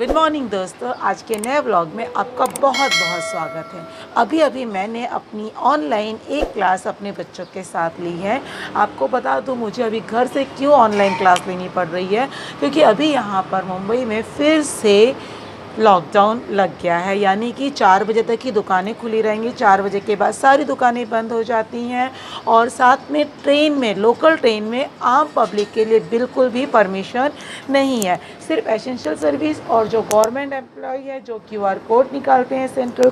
Good morning दोस्तों, आज के नए व्लॉग में आपका बहुत बहुत स्वागत है। अभी मैंने अपनी ऑनलाइन एक क्लास अपने बच्चों के साथ ली है। आपको बता दूं मुझे अभी घर से क्यों ऑनलाइन क्लास लेनी पड़ रही है, क्योंकि अभी यहाँ पर मुंबई में फिर से लॉकडाउन लग गया है। यानी कि 4 बजे तक ही दुकानें खुली रहेंगी, 4 बजे के बाद सारी दुकानें बंद हो जाती हैं। और साथ में ट्रेन में, लोकल ट्रेन में आम पब्लिक के लिए बिल्कुल भी परमिशन नहीं है। सिर्फ एसेंशियल सर्विस और जो गवर्नमेंट एम्प्लॉय है, जो QR कोड निकालते हैं सेंट्रल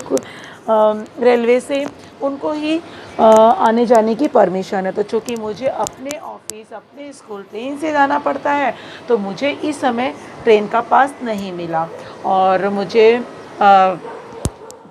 रेलवे से, उनको ही आने जाने की परमिशन है। तो चूँकि मुझे अपने ऑफिस, अपने स्कूल ट्रेन से जाना पड़ता है, तो मुझे इस समय ट्रेन का पास नहीं मिला। और मुझे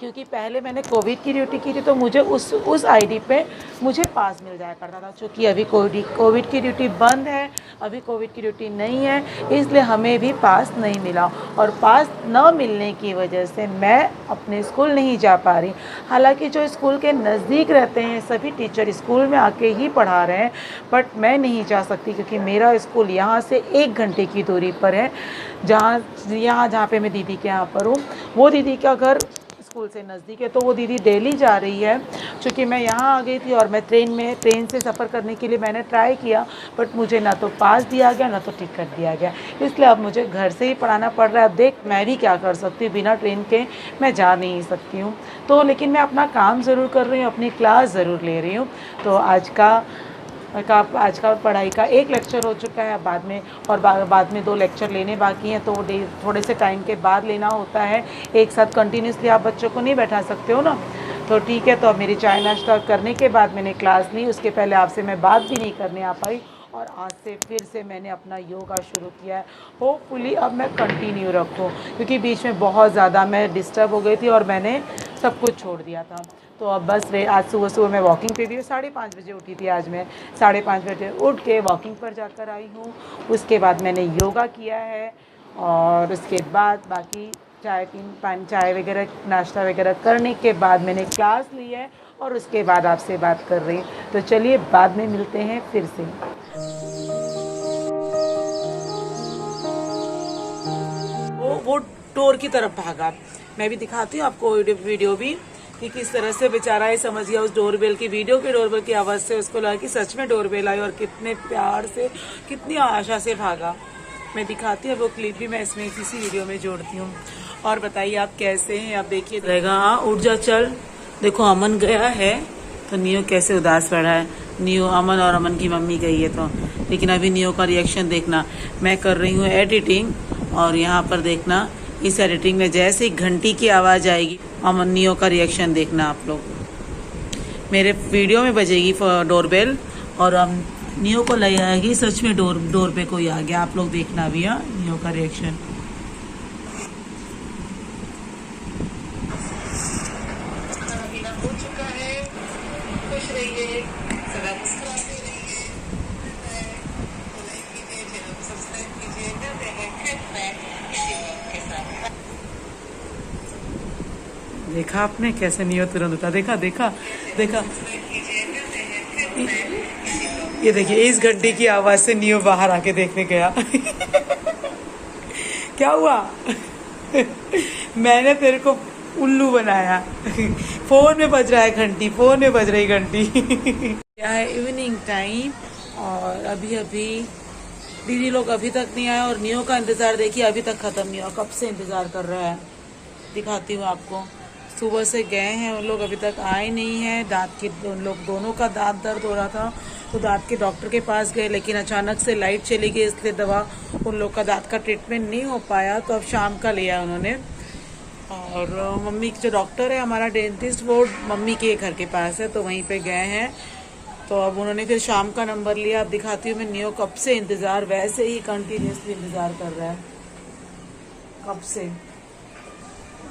क्योंकि पहले मैंने कोविड की ड्यूटी की थी, तो मुझे उस आईडी पे मुझे पास मिल जाया करता था। चूँकि अभी कोविड की ड्यूटी बंद है, अभी कोविड की ड्यूटी नहीं है, इसलिए हमें भी पास नहीं मिला। और पास न मिलने की वजह से मैं अपने स्कूल नहीं जा पा रही। हालांकि जो स्कूल के नज़दीक रहते हैं सभी टीचर स्कूल में आके ही पढ़ा रहे हैं, बट मैं नहीं जा सकती क्योंकि मेरा स्कूल यहाँ से 1 घंटे की दूरी पर है। जहाँ पे मैं दीदी के यहाँ पर हूँ, वो दीदी का घर स्कूल से नज़दीक है, तो वो दीदी डेली जा रही है। क्योंकि मैं यहाँ आ गई थी और मैं ट्रेन से सफ़र करने के लिए मैंने ट्राई किया, बट मुझे ना तो पास दिया गया, ना तो टिकट दिया गया। इसलिए अब मुझे घर से ही पढ़ाना पड़ रहा है। अब देख मैं भी क्या कर सकती हूँ, बिना ट्रेन के मैं जा नहीं सकती हूँ। तो लेकिन मैं अपना काम ज़रूर कर रही हूँ, अपनी क्लास ज़रूर ले रही हूँ। तो आज का पढ़ाई का 1 लेक्चर हो चुका है। बाद में 2 लेक्चर लेने बाकी हैं, तो थोड़े से टाइम के बाद लेना होता है। एक साथ कंटिन्यूसली आप बच्चों को नहीं बैठा सकते हो ना। तो ठीक है, तो अब मेरी चाय नाश्ता करने के बाद मैंने क्लास ली। उसके पहले आपसे मैं बात भी नहीं करने आ पाई, और आज से फिर से मैंने अपना योगा शुरू किया है। होपफुली अब मैं कंटिन्यू रखूँ, क्योंकि बीच में बहुत ज़्यादा मैं डिस्टर्ब हो गई थी और मैंने सब कुछ छोड़ दिया था। तो अब बस आज सुबह मैं वॉकिंग पे भी 5:30 बजे उठी थी। आज मैं 5:30 बजे उठ के वॉकिंग पर जाकर आई हूँ। उसके बाद मैंने योगा किया है, और उसके बाद बाकी चाय वगैरह, नाश्ता वगैरह करने के बाद मैंने क्लास ली है, और उसके बाद आपसे बात कर रही हूँ। तो चलिए बाद में मिलते हैं फिर से। वो डोर की तरफ भागा। मैं भी दिखाती हूँ आपको वीडियो भी, कि किस तरह से बेचारा ये समझ गया उस डोरबेल की डोरबेल की आवाज़ से उसको लगा कि सच में डोरबेल आई, और कितने प्यार से, कितनी आशा से भागा। मैं दिखाती हूँ, वो क्लिप भी मैं इसमें किसी वीडियो में जोड़ती हूँ। और बताइए आप कैसे हैं? आप देखिए रहेगा। हाँ, उठ जा, चल। देखो अमन गया है तो नियो कैसे उदास पड़ा है। नियो, अमन और अमन की मम्मी गई है तो, लेकिन अभी नियो का रिएक्शन देखना। मैं कर रही हूँ एडिटिंग, और यहाँ पर देखना इस एडिटिंग में जैसे ही घंटी की आवाज़ आएगी, अमन नियो का रिएक्शन देखना आप लोग। मेरे वीडियो में बजेगी डोरबेल, और नियो को ले आएगी सच में डोर पे कोई आ गया। आप लोग देखना भी, हाँ, नियो का रिएक्शन। हो चुका है, खुश रहिए, सदा मुस्कुराते रहिए, लाइक कीजिए, चैनल को सब्सक्राइब कीजिए। मिलते हैं फिर मैं किसी और के साथ। देखा आपने कैसे नियो तुरंत उठा? देखा देखा देखा, ये देखिए इस घंटी की आवाज से नियो बाहर आके देखने गया। क्या हुआ? मैंने तेरे को उल्लू बनाया। फोन में बज रहा है घंटी, फोन में बज रही घंटी। क्या है, इवनिंग टाइम, और अभी दीदी लोग अभी तक नहीं आए, और नियो का इंतजार देखिए अभी तक खत्म नहीं हुआ। कब से इंतजार कर रहा है, दिखाती हूँ आपको। सुबह से गए हैं उन लोग, अभी तक आए नहीं हैं। उन लोग दोनों का दांत दर्द हो रहा था, तो दांत के डॉक्टर के पास गए, लेकिन अचानक से लाइट चली गई, इसलिए दवा उन लोग का दांत का ट्रीटमेंट नहीं हो पाया। तो अब शाम का लिया उन्होंने। और मम्मी जो डॉक्टर है हमारा डेंटिस्ट, वो मम्मी के घर के पास है, तो वहीं पे गए हैं। तो अब उन्होंने फिर शाम का नंबर लिया। अब दिखाती हूँ मैं। नियो कब से इंतज़ार, वैसे ही कंटिन्यूसली इंतज़ार कर रहा है कब से।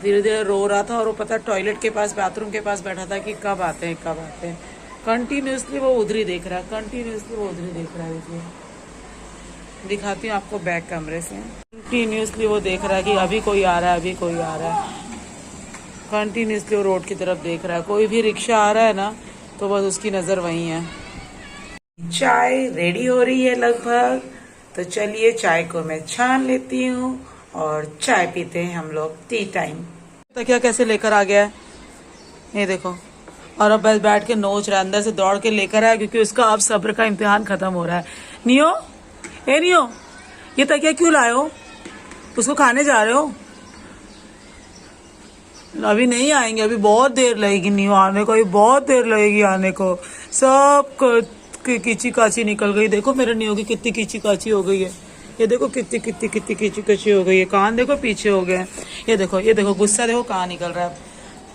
धीरे धीरे रो रहा था, और वो पता टॉयलेट के पास, बाथरूम के पास बैठा था कि कब आते हैं। कंटिन्यूसली वो उधर ही देख रहा है, देखिए। दिखाती हूँ आपको बैक कैमरे से। कंटिन्यूसली वो देख रहा है कि अभी कोई आ रहा है, कंटिन्यूसली वो रोड की तरफ देख रहा है। कोई भी रिक्शा आ रहा है ना, तो बस उसकी नज़र वहीं है। चाय रेडी हो रही है लगभग, तो चलिए चाय को मैं छान लेती हूँ और चाय पीते हैं हम लोग, टी टाइम। तकिया कैसे लेकर आ गया है, ये देखो। और अब बस बैठ के नोच रहा है, अंदर से दौड़ के लेकर आया क्योंकि उसका अब सब्र का इम्तिहान खत्म हो रहा है। नियो, ए नियो, ये तकिया क्यों लाए हो? उसको खाने जा रहे हो? अभी नहीं आएंगे, अभी बहुत देर लगेगी नियो आने को, अभी बहुत देर लगेगी आने को। सब कीची काची निकल गई। देखो मेरे नियो की कितनी कीची काची हो गई है। ये देखो कितनी कितनी कितनी कीची काची हो गई है। कान देखो पीछे हो गए हैं। ये देखो गुस्सा देखो कहाँ निकल रहा है।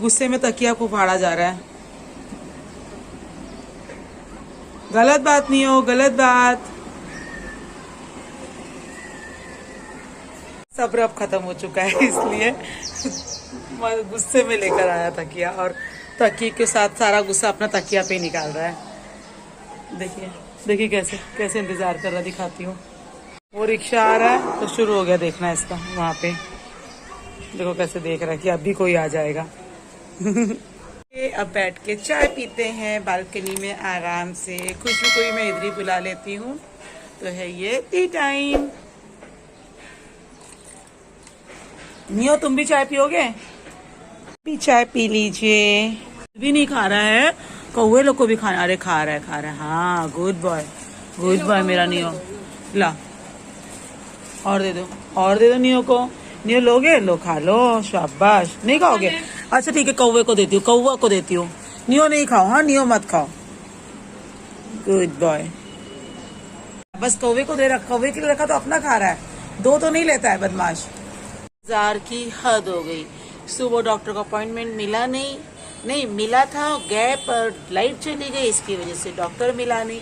गुस्से में तकिया को फाड़ा जा रहा है। गलत बात नहीं हो, गलत बात। सब्र अब खत्म हो चुका है, इसलिए गुस्से में लेकर आया तकिया, और तकिए के साथ सारा गुस्सा अपना तकिया पे निकाल रहा है। देखिए देखिए कैसे कैसे इंतजार कर रहा, दिखाती हूँ। वो रिक्शा आ रहा है तो शुरू हो गया देखना इसका। वहां पे देखो कैसे देख रहा है कि अभी कोई आ जाएगा। अब बैठ के चाय पीते हैं बालकनी में आराम से। खुशबू को भी मैं इधर ही बुला लेती हूँ। तो है ये टी टाइम। नियो तुम भी चाय पियोगे? भी चाय पी लीजिए। भी नहीं खा रहा है, कौवे लोग को भी खाना। अरे खा रहा है। हाँ गुड बॉय मेरा नियो। ला और दे दो नियो को। नियो लोगे? लो खा लो, शाबाश। नहीं खाओगे? अच्छा ठीक है, कौवे को देती हूँ, कौवा को देती हूँ। नियो नहीं खाओ, हाँ नियो मत खाओ। Good boy. बस कौवे को दे रखा, कौवे के लिए रखा तो अपना खा रहा है, दो तो नहीं लेता है बदमाश। इंतजार की हद हो गई। सुबह डॉक्टर का अपॉइंटमेंट मिला नहीं मिला था, गए पर लाइट चली गई, इसकी वजह से डॉक्टर मिला नहीं।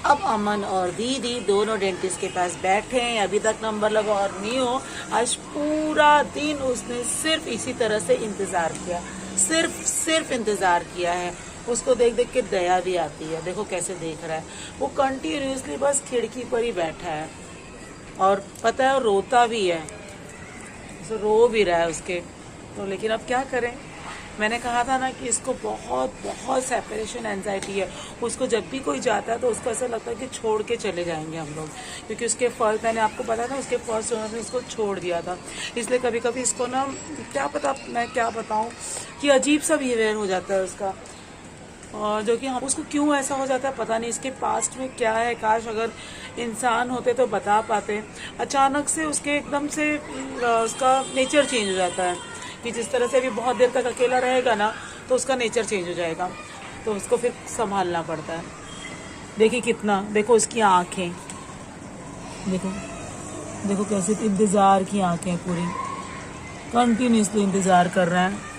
अब अमन और दीदी दोनों डेंटिस्ट के पास बैठे हैं, अभी तक नंबर लगा। और नियो आज पूरा दिन उसने सिर्फ इसी तरह से इंतजार किया, सिर्फ इंतजार किया है। उसको देख देख के दया भी आती है। देखो कैसे देख रहा है, वो कंटिन्यूसली बस खिड़की पर ही बैठा है। और पता है रोता भी है, रो भी रहा है उसके तो। लेकिन अब क्या करें, मैंने कहा था ना कि इसको बहुत सेपरेशन एंजाइटी है। उसको जब भी कोई जाता है तो उसको ऐसा लगता है कि छोड़ के चले जाएंगे हम लोग, क्योंकि उसके फर्स्ट, मैंने आपको पता था उसके फर्स्ट ओनर ने उसको छोड़ दिया था। इसलिए कभी कभी इसको ना क्या पता, मैं क्या बताऊं, कि अजीब सा बिहेवियर हो जाता है उसका। और जो कि हम उसको क्यों ऐसा हो जाता है पता नहीं, इसके पास्ट में क्या है। काश अगर इंसान होते तो बता पाते। अचानक से उसके एकदम से उसका नेचर चेंज हो जाता है, कि जिस तरह से अभी बहुत देर तक अकेला रहेगा ना तो उसका नेचर चेंज हो जाएगा, तो उसको फिर संभालना पड़ता है। देखिए कितना, देखो उसकी आंखें, देखो कैसे इंतजार की आंखें, पूरी कंटिन्यूसली इंतजार कर रहा है।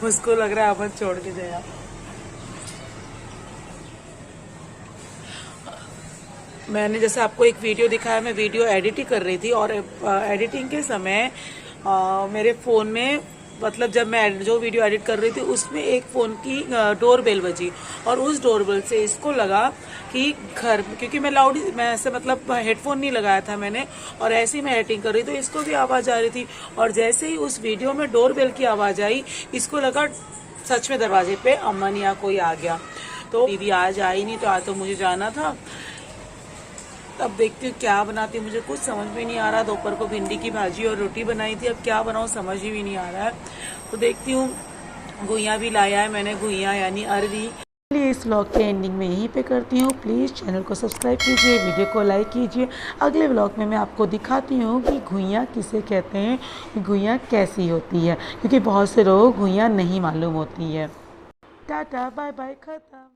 उसको लग रहा है अमन छोड़ के जाएगा। मैंने जैसे आपको एक वीडियो दिखाया, मैं वीडियो एडिटिंग कर रही थी, और एडिटिंग के समय मेरे फ़ोन में, मतलब जब मैं जो वीडियो एडिट कर रही थी उसमें एक फ़ोन की डोरबेल बजी, और उस डोरबेल से इसको लगा कि घर, क्योंकि मैं ऐसे मतलब हेडफोन नहीं लगाया था मैंने, और ऐसे ही मैं एडिटिंग कर रही थी तो इसको भी आवाज़ आ रही थी। और जैसे ही उस वीडियो में डोरबेल की आवाज़ आई, इसको लगा सच में दरवाजे पे अमन या कोई आ गया। तो दीदी आज आई नहीं, तो आज तो मुझे जाना था। अब देखती हूँ क्या बनाती हूँ, मुझे कुछ समझ में नहीं आ रहा। दोपहर को भिंडी की भाजी और रोटी बनाई थी, अब क्या बनाऊँ समझ ही भी नहीं आ रहा है। तो देखती हूँ, घुइयाँ भी लाया है मैंने, घुइयाँ यानी अरवी। इस व्लॉग के एंडिंग में यहीं पे करती हूँ। प्लीज़ चैनल को सब्सक्राइब कीजिए, वीडियो को लाइक कीजिए। अगले व्लॉग में मैं आपको दिखाती हूँ कि घुइयाँ किसे कहते हैं, घुइयाँ कैसी होती है, क्योंकि बहुत से लोग घुइयाँ नहीं मालूम होती है। टाटा बाय बाय, खत्म।